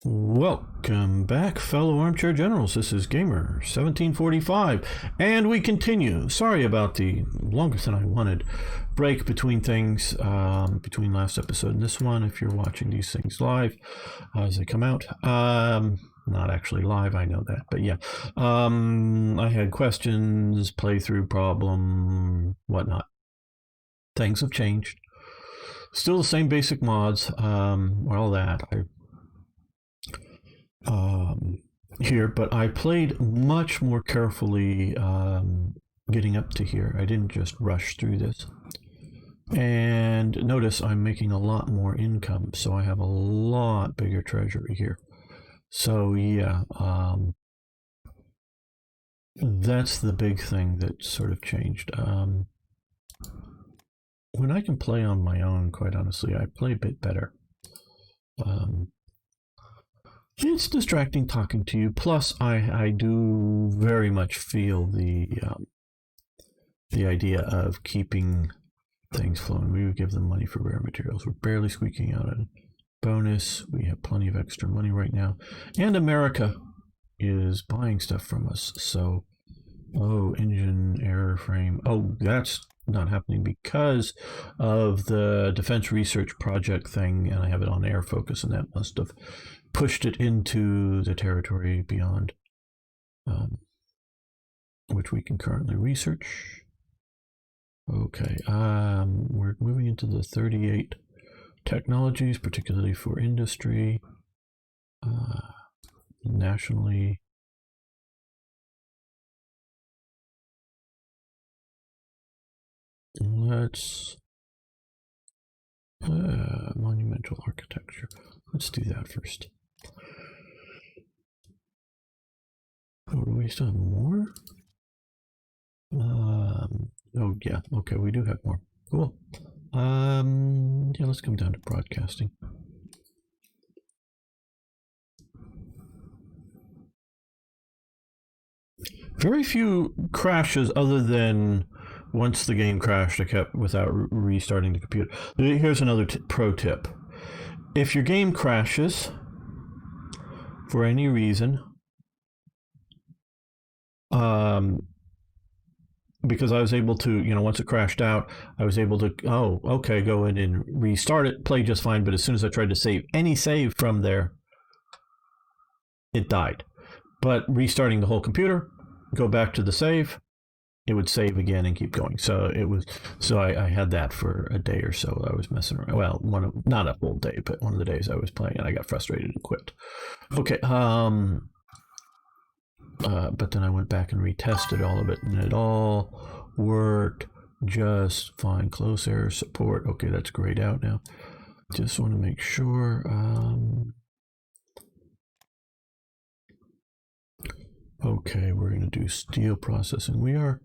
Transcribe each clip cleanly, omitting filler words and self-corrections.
Welcome back, fellow armchair generals. This is Gamer 1745, and we continue. Sorry about the longer than I wanted break between things, between last episode and this one. If you're watching these things live as they come out, not actually live, I know that, but yeah, I had questions, playthrough problem, whatnot. Things have changed. Still the same basic mods, all that. Here, but I played much more carefully getting up to here. I didn't just rush through this. And notice I'm making a lot more income, so I have a lot bigger treasury here. So yeah, that's the big thing that sort of changed. When I can play on my own, quite honestly, I play a bit better. It's distracting talking to you. Plus, I do very much feel the idea of keeping things flowing. We would give them money for rare materials. We're barely squeaking out a bonus. We have plenty of extra money right now, and America is buying stuff from us. So, engine airframe. Oh, that's not happening because of the defense research project thing, and I have it on air focus, and that must have pushed it into the territory beyond, which we can currently research. Okay, we're moving into the 38 technologies, particularly for industry, nationally. Let's monumental architecture. Let's do that first. Oh, do we still have more? Oh yeah, okay, we do have more. Cool. Yeah, let's come down to broadcasting. Very few crashes other than once the game crashed, I kept without restarting the computer. Here's another pro tip. If your game crashes for any reason, because I was able to, once it crashed out, I was able to, go in and restart it, play just fine. But as soon as I tried to save any save from there, it died. But restarting the whole computer, go back to the save, it would save again and keep going. So I had that for a day or so. I was messing around. Well, not a whole day, but one of the days I was playing, and I got frustrated and quit. Okay. But then I went back and retested all of it, and it all worked just fine. Close air support. Okay, that's grayed out now. Just want to make sure. Okay, we're going to do steel processing. We are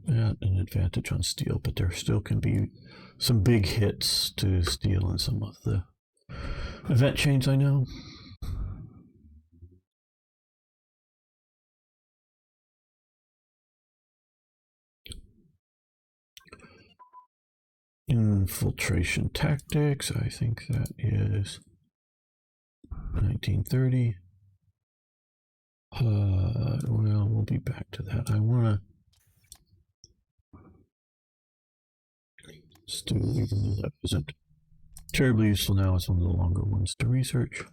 at an advantage on steel, but there still can be some big hits to steel in some of the event chains, I know. Infiltration tactics, I think that is 1930. Well, we'll be back to that. I want to still, even though that isn't terribly useful now, it's one of the longer ones to research.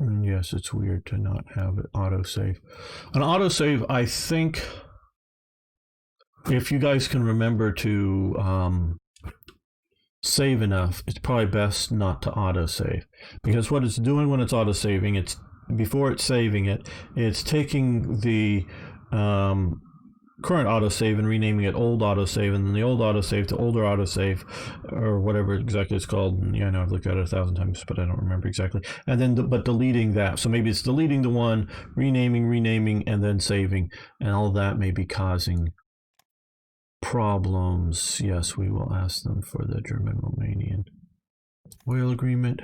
And yes, it's weird to not have it autosave. An autosave, I think, if you guys can remember to save enough, it's probably best not to autosave. Because what it's doing when it's autosaving, before it's saving it, it's taking the current autosave and renaming it old autosave, and then the old autosave to older autosave, or whatever exactly it's called. Yeah, I know I've looked at it 1,000 times, but I don't remember exactly. And then, but deleting that. So maybe it's deleting the one, renaming, and then saving, and all that may be causing problems, yes, we will ask them for the German-Romanian oil agreement.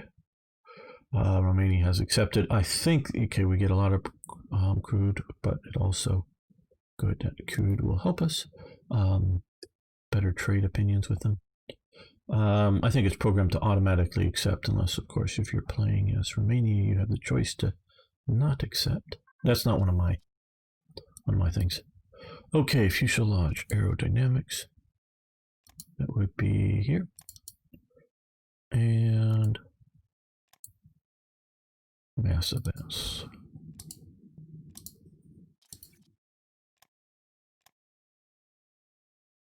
Romania has accepted. I think, okay, we get a lot of crude, but it also good that crude will help us. Better trade opinions with them. I think it's programmed to automatically accept, unless, of course, if you're playing as Romania, you have the choice to not accept. That's not one of my things. Okay, fuselage aerodynamics. That would be here. And mass events.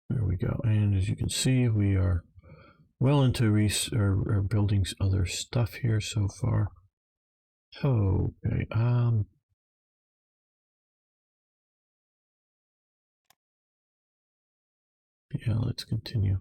There we go. And as you can see, we are well into building other stuff here so far. Okay. Yeah, let's continue.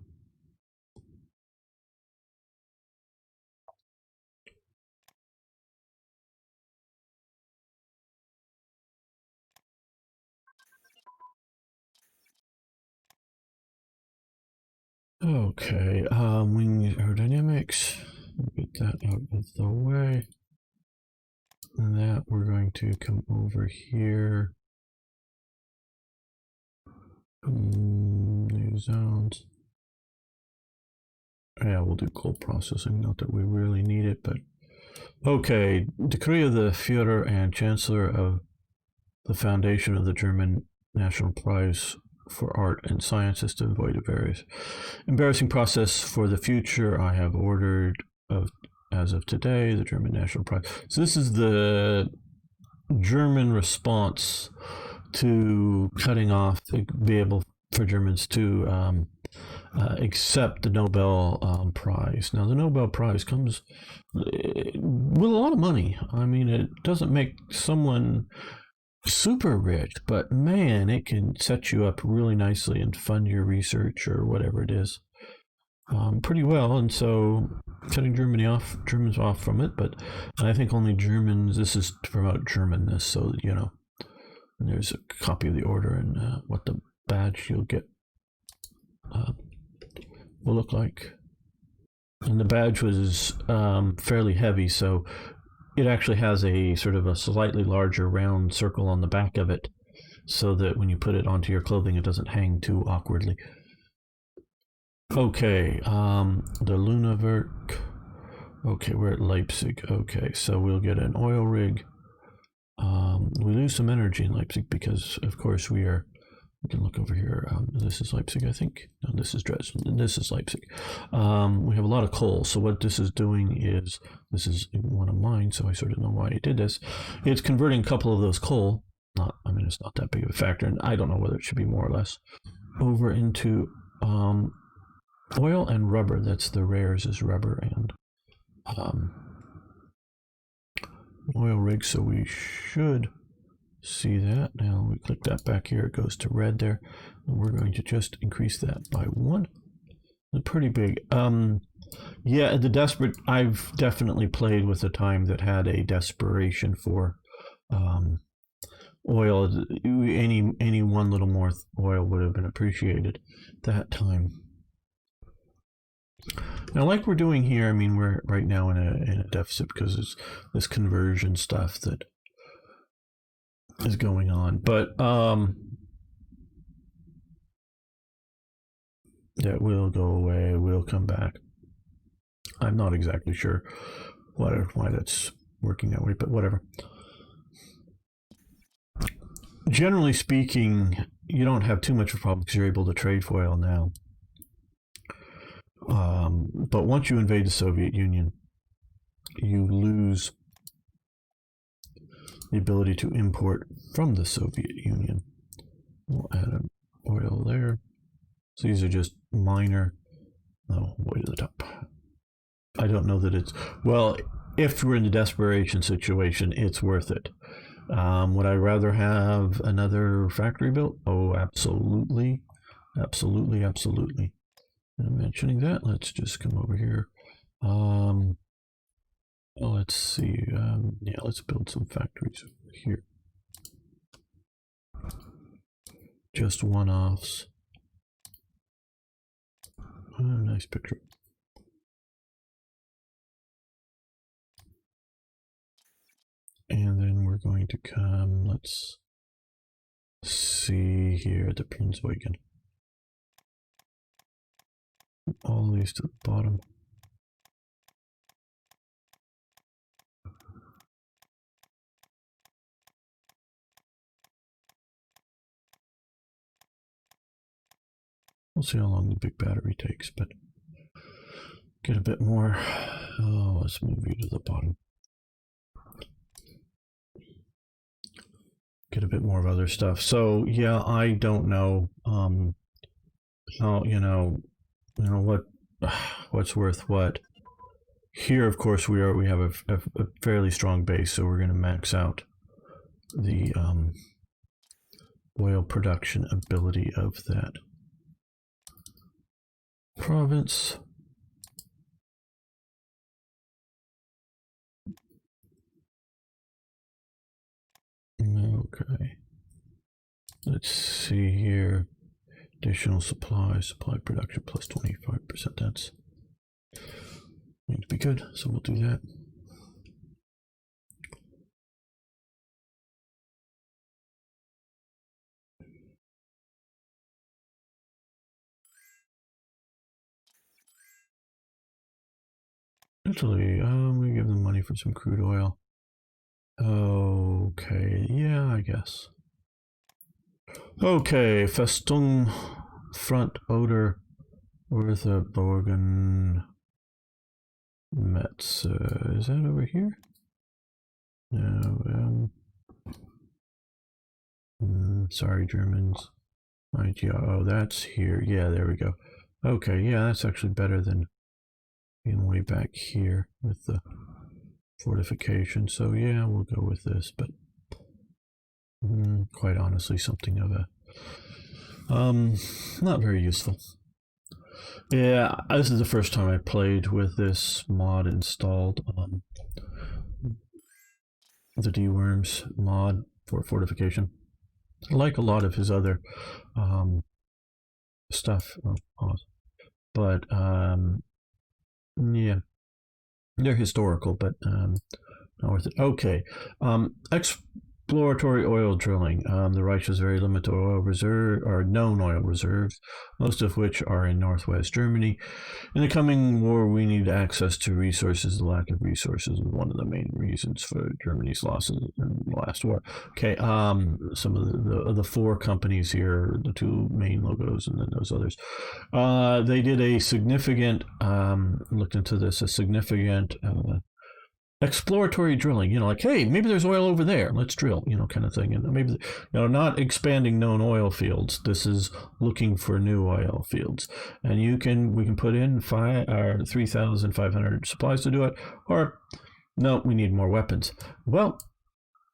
Okay, wing aerodynamics. Get that out of the way. And that we're going to come over here. New zones. Yeah, we'll do cold processing. Not that we really need it, but okay. Decree of the Führer and Chancellor of the Foundation of the German National Prize for Art and Sciences to avoid a various embarrassing process for the future. I have ordered as of today the German National Prize. So this is the German response to cutting off, be able for Germans to accept the Nobel Prize. Now, the Nobel Prize comes with a lot of money. I mean, it doesn't make someone super rich, but man, it can set you up really nicely and fund your research or whatever it is pretty well. And so cutting Germans off from it, but I think only Germans, this is to promote Germanness, so that, you know, and there's a copy of the order and what the badge you'll get will look like. And the badge was fairly heavy, so it actually has a sort of a slightly larger round circle on the back of it, so that when you put it onto your clothing, it doesn't hang too awkwardly. Okay, the Lunawerk. Okay, we're at Leipzig. Okay, so we'll get an oil rig. We lose some energy in Leipzig because, of course, we can look over here. This is Leipzig, I think. No, this is Dresden. This is Leipzig. We have a lot of coal. So what this is doing is, this is one of mine, so I sort of know why it did this. It's converting a couple of those coal. I mean, it's not that big of a factor, and I don't know whether it should be more or less. Over into oil and rubber. That's the rares is rubber and oil rig. So we should see that. Now we click that back here, it goes to red there, and we're going to just increase that by 1. It's pretty big. Yeah, the desperate, I've definitely played with a time that had a desperation for oil. Any one little more oil would have been appreciated that time. Now, like we're doing here, I mean, we're right now in a deficit because it's this conversion stuff that is going on, but that will go away. We'll come back. I'm not exactly sure why that's working that way, but whatever. Generally speaking, you don't have too much of a problem because you're able to trade for oil now. But once you invade the Soviet Union, you lose the ability to import from the Soviet Union. We'll add an oil there. So these are just minor. No, way to the top. I don't know that it's, well, if we're in the desperation situation, it's worth it. Would I rather have another factory built? Oh, absolutely. Absolutely, absolutely. And mentioning that, let's just come over here. Let's see. Yeah, let's build some factories over here. Just one-offs. nice picture. And then we're going to come, let's see here, the Prinzwagen. All these to the bottom. We'll see how long the big battery takes, but get a bit more. Oh, let's move you to the bottom. Get a bit more of other stuff. So yeah, I don't know how what's worth what. Here, of course, we have a fairly strong base, so we're going to max out the oil production ability of that province. Okay. Let's see here. Additional supply production plus 25%. That's going to be good, so we'll do that. Italy, we give them money for some crude oil. Okay, yeah, I guess. Okay, Festung, Front, Oder, Werther, Borgen, Metz. Is that over here? No, sorry, Germans. Oh, that's here. Yeah, there we go. Okay, yeah, that's actually better than being way back here with the fortification. So yeah, we'll go with this, but quite honestly, something of a not very useful. Yeah, this is the first time I played with this mod installed. The D-Worms mod for fortification. Like a lot of his other stuff. But yeah, they're historical, but not worth it. Okay, exploratory oil drilling. The Reich has very limited oil reserve or known oil reserves, most of which are in northwest Germany. In the coming war, we need access to resources. The lack of resources is one of the main reasons for Germany's losses in the last war. Okay, some of the four companies here, the two main logos, and then those others. They did a significant, looked into this, a significant exploratory drilling, like, hey, maybe there's oil over there, let's drill, kind of thing. And maybe, not expanding known oil fields. This is looking for new oil fields. And we can put in 3,500 supplies to do it, or no, we need more weapons. Well,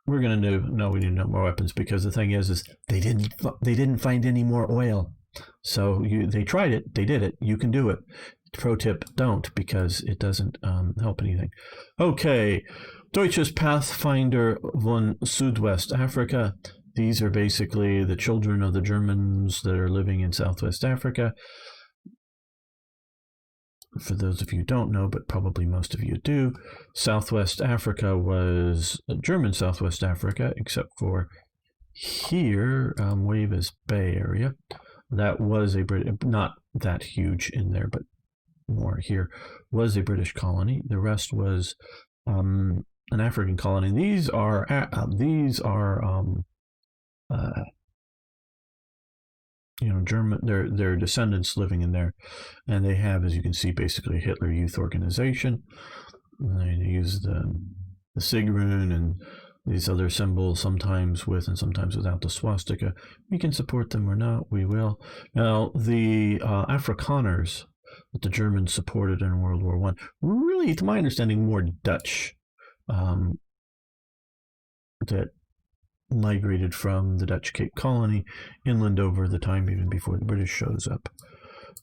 we're going to do, no, we need no more weapons, because the thing is they didn't find any more oil. So they tried it, they did it, you can do it. Pro tip, don't, because it doesn't help anything. Okay, Deutsches Pathfinder von Südwest Africa. These are basically the children of the Germans that are living in Southwest Africa. For those of you who don't know, but probably most of you do, Southwest Africa was German Southwest Africa, except for here, Wavis Bay area. That was a British, not that huge in there, but more here, was a British colony. The rest was an African colony. These are German. They're descendants living in there, and they have, as you can see, basically a Hitler Youth organization. And they use the Sigrun and these other symbols, sometimes with and sometimes without the swastika. We can support them or not. We will. Now the Afrikaners that the Germans supported in World War I, really, to my understanding, more Dutch, that migrated from the Dutch Cape Colony inland over the time even before the British shows up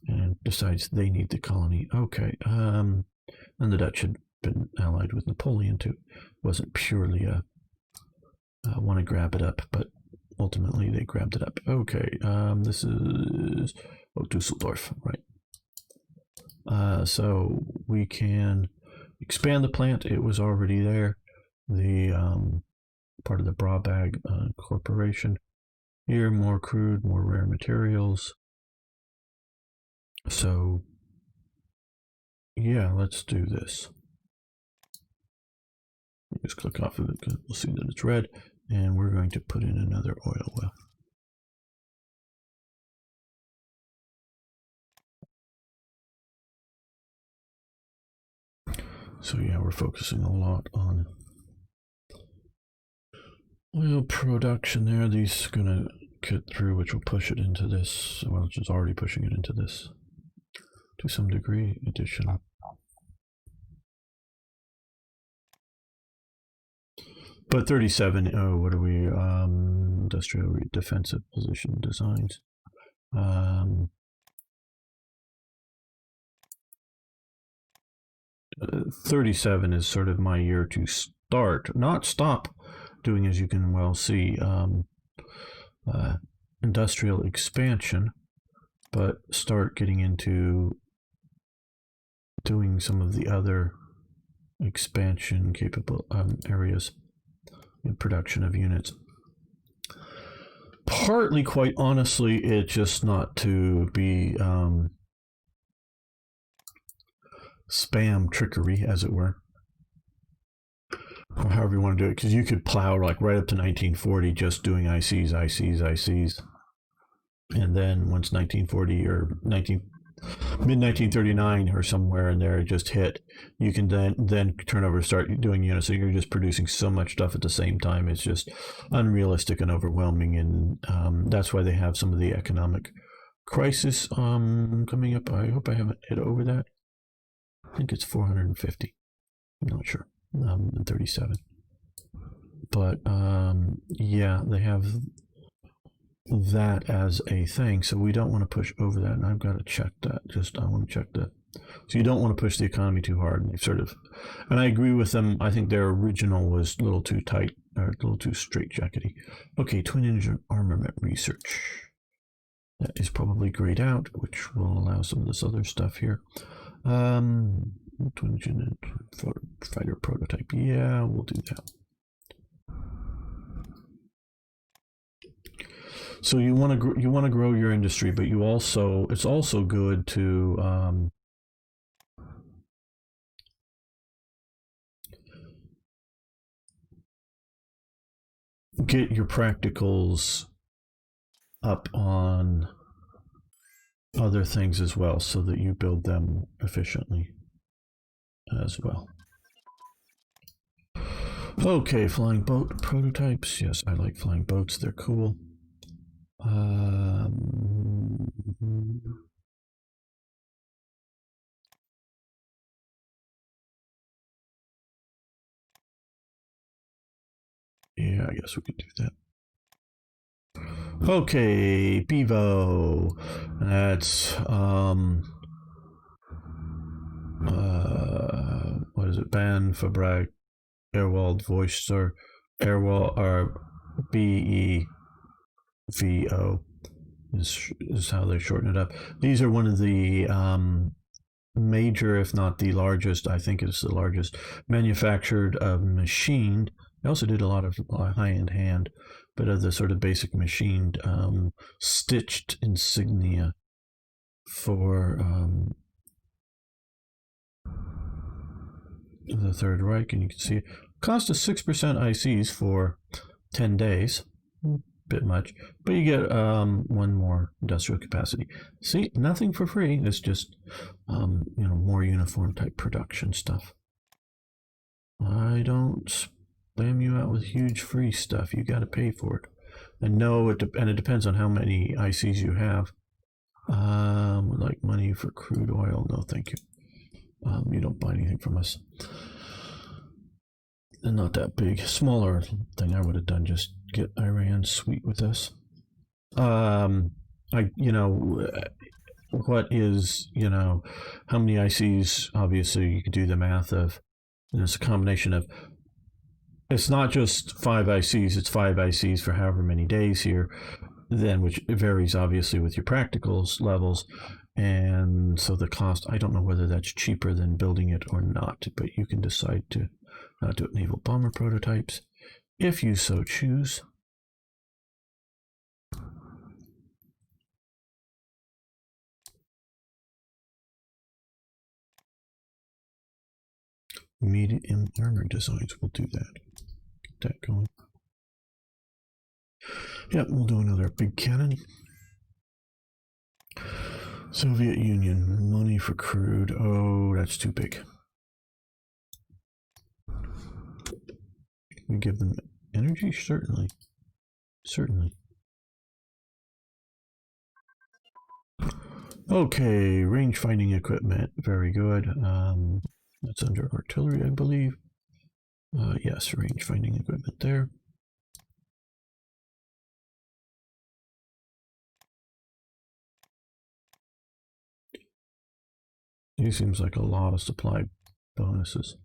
and decides they need the colony. Okay, and the Dutch had been allied with Napoleon too. It wasn't purely a want to grab it up, but ultimately they grabbed it up. Okay, this is Dusseldorf, right? So we can expand the plant. It was already there. The part of the Brabag Corporation. Here, more crude, more rare materials. So, yeah, let's do this. Just click off of it because we'll see that it's red. And we're going to put in another oil well. So yeah, we're focusing a lot on oil production there. These are going to get through, which will push it into this. Well, it's already pushing it into this to some degree. Addition. But 37, oh, what are we? Industrial defensive position designs. 37 is sort of my year to start, not stop doing, as you can well see, industrial expansion, but start getting into doing some of the other expansion capable areas in production of units. Partly, quite honestly, it's just not to be spam trickery, as it were, or however you want to do it, because you could plow like right up to 1940 just doing ICs, and then once 1940 or mid 1939 or somewhere in there it just hit, you can then turn over and start doing units. So you're just producing so much stuff at the same time. It's just unrealistic and overwhelming, and that's why they have some of the economic crisis coming up. I hope I haven't hit over that. I think it's 450. I'm not sure. 37. But yeah, they have that as a thing, so we don't want to push over that. And I've got to check that. I want to check that. So you don't want to push the economy too hard. And they've sort of, and I agree with them. I think their original was a little too tight, or a little too straitjackety. Okay, twin engine armament research. That is probably grayed out, which will allow some of this other stuff here. Twin engine fighter prototype. Yeah, we'll do that. So you want to grow your industry, but it's also good to get your practicals up on other things as well, so that you build them efficiently as well. Okay, flying boat prototypes. Yes, I like flying boats. They're cool. Yeah, I guess we could do that. Okay, Bevo. That's what is it? Ban Fabrak Airwald Voicer Airwald or BEVO is how they shorten it up. These are one of the major, if not the largest, I think it's the largest manufactured machined. They also did a lot of high-end hand, but of the sort of basic machined stitched insignia for the Third Reich, and you can see it cost us 6% ICs for 10 days. Bit much, but you get one more industrial capacity. See, nothing for free. It's just more uniform type production stuff. I don't spam you out with huge free stuff. You got to pay for it, and it depends on how many ICs you have. Like money for crude oil? No, thank you. You don't buy anything from us. And not that big. Smaller thing I would have done, just get Iran sweet with us. What is, how many ICs? Obviously, you could do the math of, and it's a combination of, it's not just 5 ICs, it's 5 ICs for however many days here, then, which varies obviously with your practicals levels. And so the cost, I don't know whether that's cheaper than building it or not, but you can decide to not do it. Naval bomber prototypes, if you so choose. Medium armor designs, we'll do that. Get that going. Yep, we'll do another big cannon. Soviet Union, money for crude. Oh, that's too big. We give them energy? Certainly. Certainly. Okay, range finding equipment. Very good. That's under artillery, I believe. Yes, range finding equipment there. It seems like a lot of supply bonuses.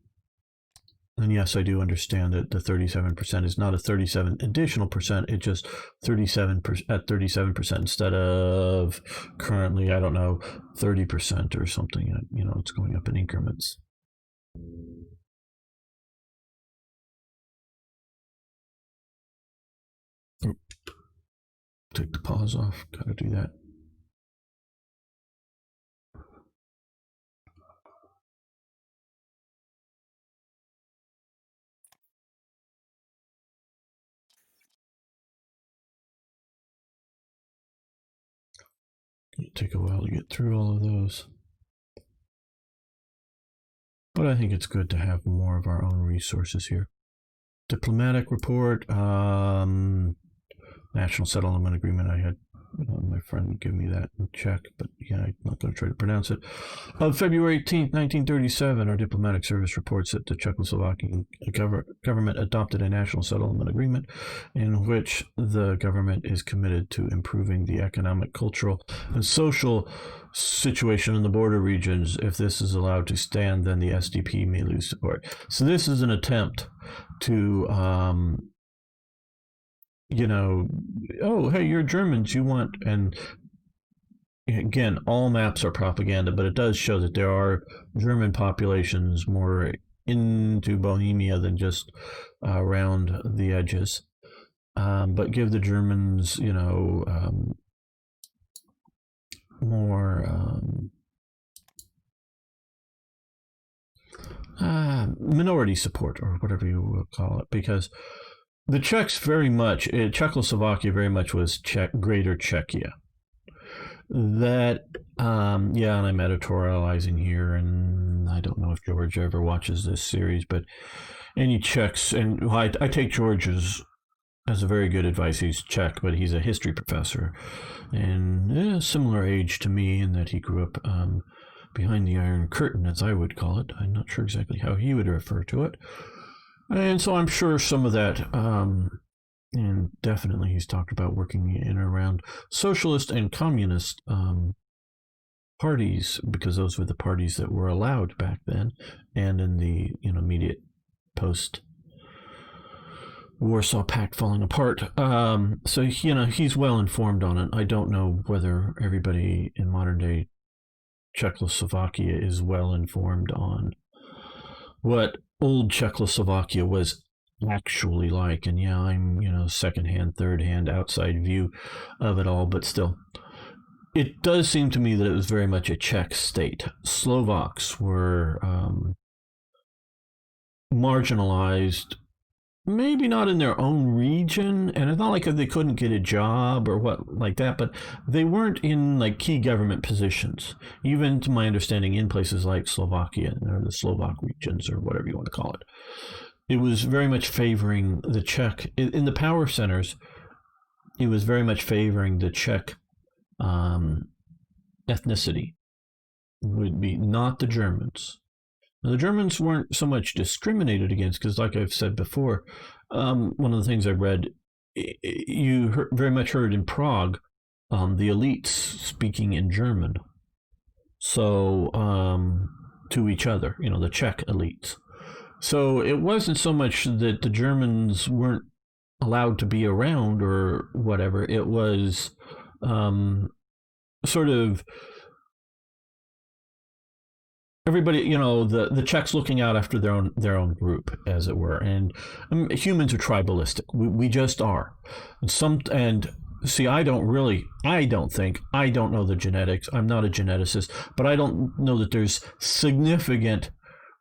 And yes, I do understand that the 37% is not a 37 additional percent. It's just 37% at 37% instead of currently, I don't know, 30% or something. You know, it's going up in increments. Oop. Take the pause off. Gotta do that. It'll take a while to get through all of those. But I think it's good to have more of our own resources here. Diplomatic report, national settlement agreement. I had my friend give me that in Czech, but yeah, I'm not going to try to pronounce it. On February 18th, 1937, our diplomatic service reports that the Czechoslovakian government adopted a national settlement agreement in which the government is committed to improving the economic, cultural, and social situation in the border regions. If this is allowed to stand, then the SDP may lose support. So this is an attempt to you know, oh, hey, you're Germans, you want, and again, all maps are propaganda, but it does show that there are German populations more into Bohemia than just around the edges. But give the Germans, you know, more minority support or whatever you will call it, because the Czechs very much, Czechoslovakia very much was Greater Czechia. That, yeah, and I'm editorializing here, and I don't know if George ever watches this series, but any Czechs, and I take George as a very good advice. He's Czech, but he's a history professor, and similar age to me in that he grew up behind the Iron Curtain, as I would call it. I'm not sure exactly how he would refer to it. And so I'm sure some of that, and definitely he's talked about working in and around socialist and communist parties, because those were the parties that were allowed back then, and in the immediate post Warsaw Pact falling apart. So he's well informed on it. I don't know whether everybody in modern day Czechoslovakia is well informed on what old Czechoslovakia was actually like. And yeah, I'm secondhand, third-hand, outside view of it all, but still, it does seem to me that it was very much a Czech state. Slovaks were marginalized, maybe not in their own region, and it's not like they couldn't get a job or what like that, but they weren't in like key government positions, even to my understanding, in places like Slovakia or the Slovak regions or whatever you want to call it. It was very much favoring the Czech in the power centers. It was very much favoring the Czech ethnicity, would be not the Germans. Now, the Germans weren't so much discriminated against because, like I've said before, one of the things I read, you very much heard in Prague, the elites speaking in German. So, to each other, the Czech elites. So it wasn't so much that the Germans weren't allowed to be around or whatever. It was sort of everybody, the Czechs looking out after their own group, as it were, and humans are tribalistic. We just are. And see, I don't think, I don't know the genetics. I'm not a geneticist, but I don't know that there's significant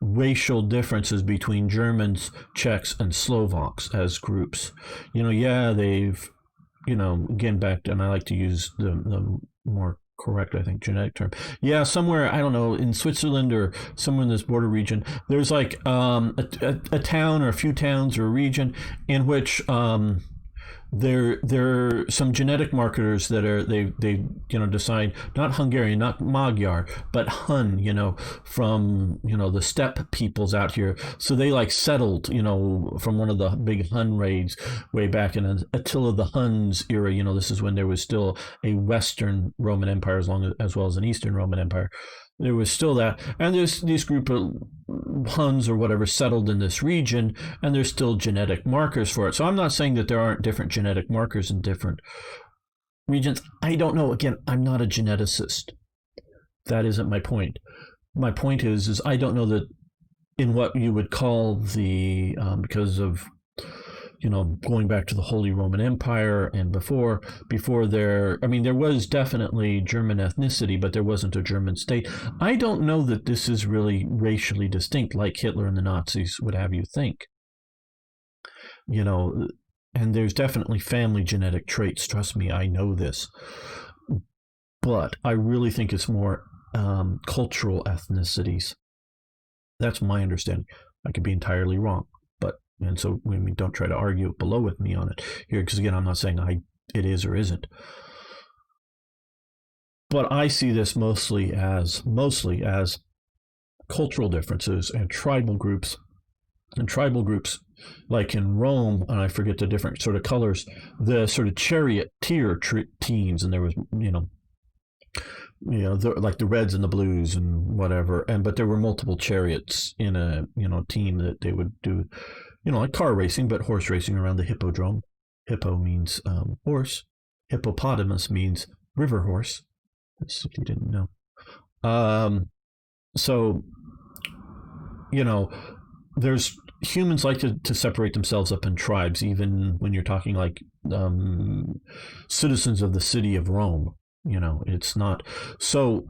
racial differences between Germans, Czechs, and Slovaks as groups. Yeah, they've, again, back, and I like to use the more correct, I think, genetic term. Yeah, somewhere, I don't know, in Switzerland or somewhere in this border region, there's like a town or a few towns or a region in which there are some genetic markers that are they decide, not Hungarian, not Magyar, but Hun, from the steppe peoples out here. So they like settled, from one of the big Hun raids way back in Attila the Hun's era. This is when there was still a Western Roman Empire as well as an Eastern Roman Empire. There was still that, and there's these group of Huns or whatever settled in this region, and there's still genetic markers for it. So I'm not saying that there aren't different genetic markers in different regions. I don't know. Again, I'm not a geneticist. That isn't my point. My point is I don't know that in what you would call the because of going back to the Holy Roman Empire and before there, there was definitely German ethnicity, but there wasn't a German state. I don't know that this is really racially distinct like Hitler and the Nazis would have you think. And there's definitely family genetic traits. Trust me, I know this. But I really think it's more cultural ethnicities. That's my understanding. I could be entirely wrong. And so don't try to argue below with me on it here, because again, I'm not saying it is or isn't. But I see this mostly as cultural differences and tribal groups. And tribal groups, like in Rome, and I forget the different sort of colors, the sort of charioteer teams, and there was like the reds and the blues and whatever, but there were multiple chariots in a team that they would do. Like car racing, but horse racing around the hippodrome. Hippo means horse. Hippopotamus means river horse. If you didn't know. So, there's humans like to separate themselves up in tribes, even when you're talking like citizens of the city of Rome. It's not so.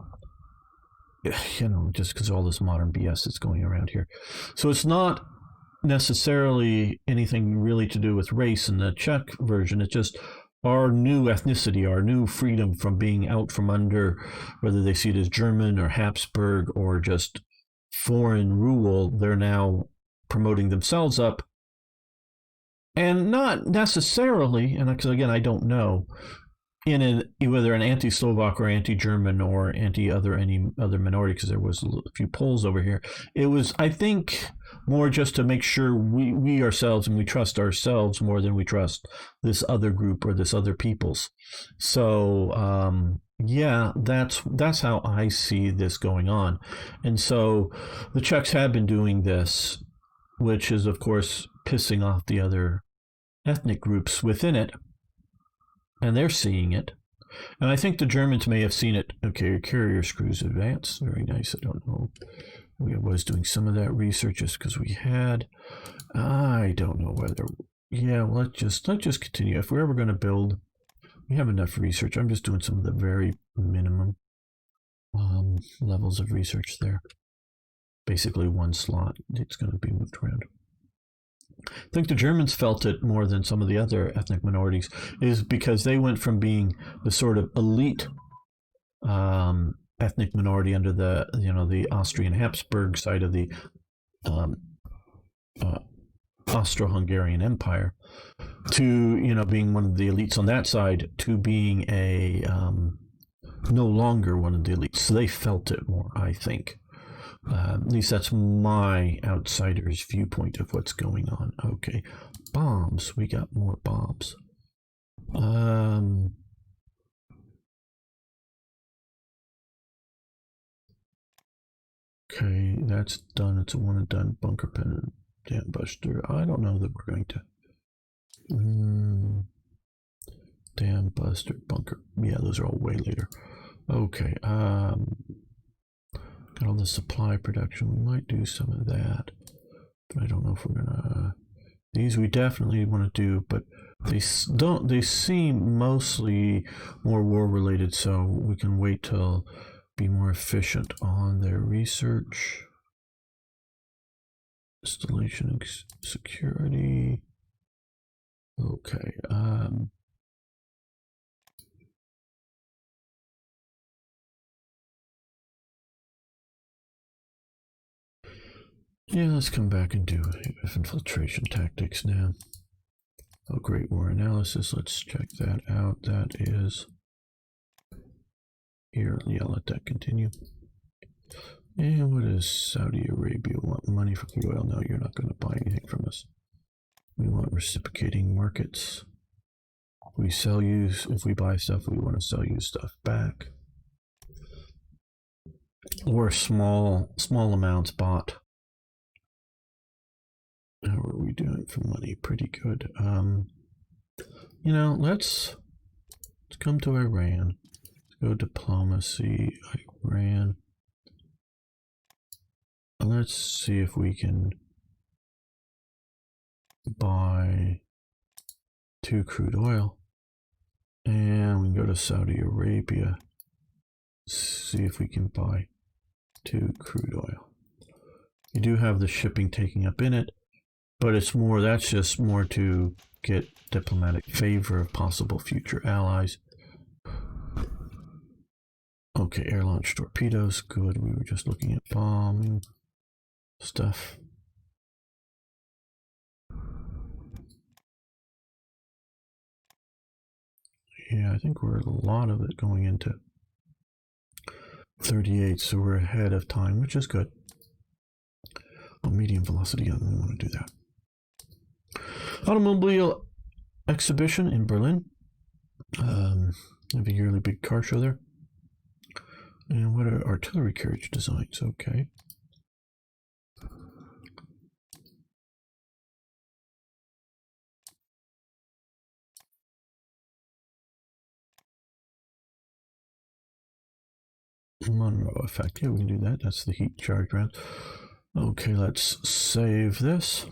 Just because all this modern BS that's going around here, so it's not necessarily anything really to do with race in the Czech version. It's just our new ethnicity, our new freedom from being out from under, whether they see it as German or Habsburg or just foreign rule. They're now promoting themselves up, and not necessarily, and because again, I don't know, in whether an anti-Slovak or anti-German or any other minority, because there was a few polls over here. It was, I think, more just to make sure we ourselves, and we trust ourselves more than we trust this other group or this other peoples. So yeah, that's how I see this going on. And so the Czechs have been doing this, which is of course pissing off the other ethnic groups within it, and they're seeing it. And I think the Germans may have seen it. Okay, carrier screws advance. Very nice. I don't know. We was doing some of that research just because we had. I don't know whether. Yeah, well, let's just continue. If we're ever going to build, we have enough research. I'm just doing some of the very minimum levels of research there. Basically, one slot. It's going to be moved around. I think the Germans felt it more than some of the other ethnic minorities, is because they went from being the sort of elite ethnic minority under the Austrian Habsburg side of the Austro-Hungarian Empire, to being one of the elites on that side, to being a no longer one of the elites. So they felt it more, I think. At least that's my outsider's viewpoint of what's going on. Okay, bombs. We got more bombs. Okay, that's done. It's a one and done. Bunker pen, dam buster. I don't know that we're going to. Dam buster, bunker. Yeah, those are all way later. Okay. Got Got all the supply production. We might do some of that, but I don't know if we're gonna. These we definitely want to do, but they don't. They seem mostly more war related, so we can wait till be more efficient on their research, installation, and security. Okay. Yeah, let's come back and do infiltration tactics now. Oh, Great War Analysis. Let's check that out. That is here. Yeah, let that continue. And what does Saudi Arabia want? Money for crude oil? No, you're not going to buy anything from us. We want reciprocating markets. We sell you, if we buy stuff, we want to sell you stuff back. Or small amounts bought. How are we doing for money? Pretty good. You know, let's come to Iran. Let's go diplomacy, Iran. Let's see if we can buy 2 crude oil. And we can go to Saudi Arabia. See if we can buy 2 crude oil. You do have the shipping taking up in it, but it's more, that's just more to get diplomatic favor of possible future allies. Okay, air-launched torpedoes, good. We were just looking at bombing stuff. Yeah, I think we're a lot of it going into 38, so we're ahead of time, which is good. Oh, medium velocity, I don't want to do that. Automobile exhibition in Berlin. Have a yearly big car show there. And what are artillery carriage designs? Okay. Monroe effect. Yeah, we can do that. That's the heat charge round. Okay, let's save this.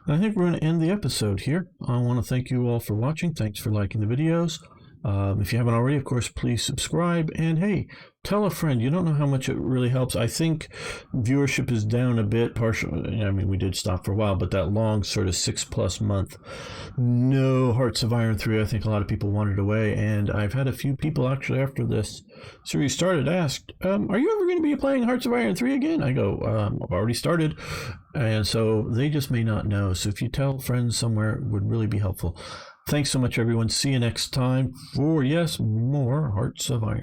I think we're going to end the episode here. I want to thank you all for watching. Thanks for liking the videos. If you haven't already, of course, please subscribe. And hey, tell a friend. You don't know how much it really helps. I think viewership is down a bit. Partially, I mean, we did stop for a while, but that long sort of 6+ month, no Hearts of Iron 3, I think a lot of people wanted away. And I've had a few people actually after this series started asked, are you ever going to be playing Hearts of Iron 3 again? I go, I've already started. And so they just may not know. So if you tell friends somewhere, it would really be helpful. Thanks so much, everyone. See you next time for, yes, more Hearts of Iron.